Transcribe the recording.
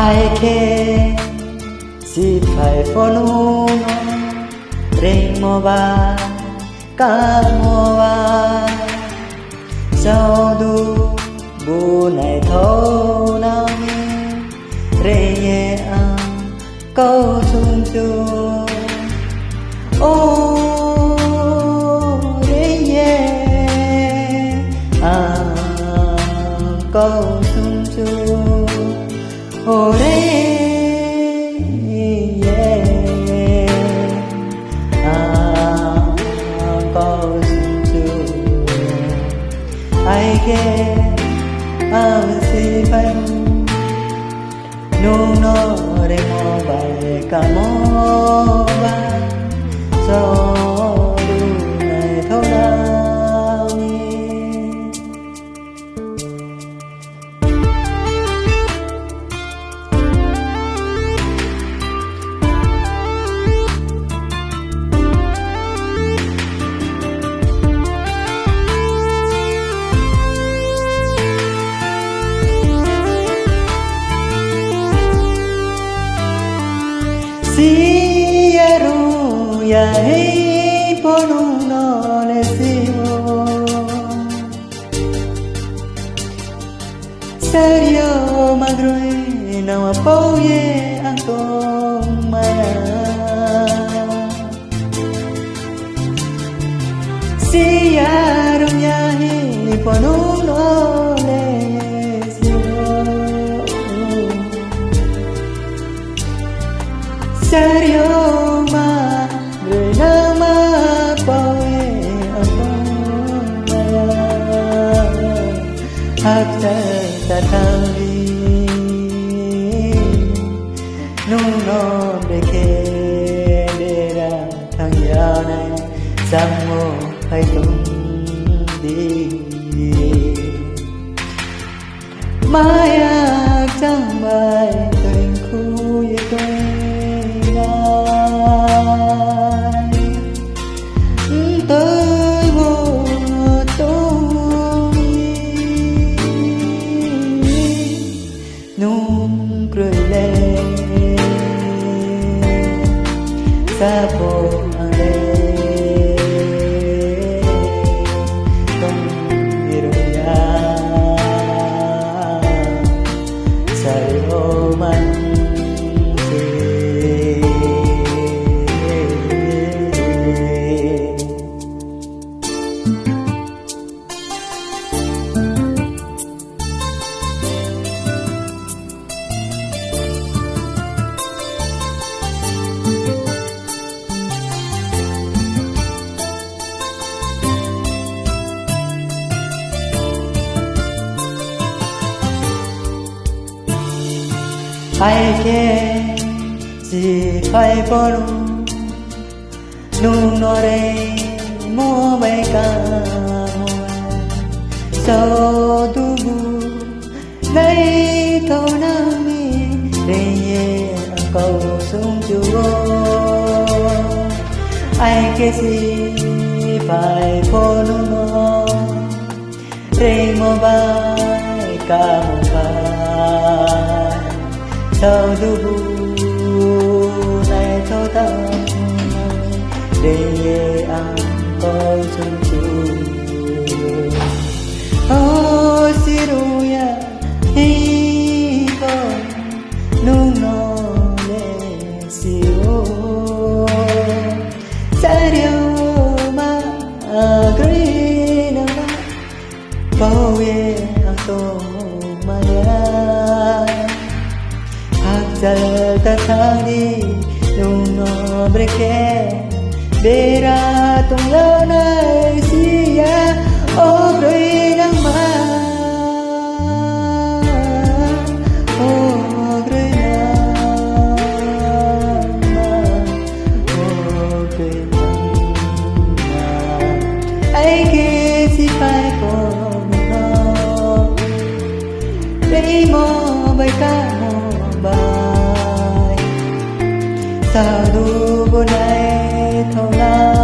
ai khe si phải phonu no ring mo ba ka mo ba sao du bu này thâu nam re ye a câu sung chu ô re ye a câu sung chu ô re ye a câu sung chu ai ke a si phải nung no re mo ba ka mo ba so du này thâu lao ni si ru ya hey ponu no le si mo serio madre na apoye anto maya si ya ru ya hey ponu no le si mo serio madre nama pawe amaya hakta tatali nung no beke dera thang ya nai sammo hai tum di maya chang mai tình khu ye tôi tới vô tôi nung cười lên xa phố ale không hiểu ya say ô man ai ke si phải ponu nung no re mo bai ka mo sao tu bu nay thâu na mi re ye câu sung chu ai ke si phải ponu no re mo bai ka mo ba sao du bu này thâu ta để ye ăn câu sung chu ô si ru ya hi ko nung no le si o serio ma green ma bao ye to maya Zal tatani nung no breke bera tung lao nai siya o grey nang ma o grey nang ma o grey nang ma ai ke si pai ko no rei mo bai ka mo bye sao du bu này thâu la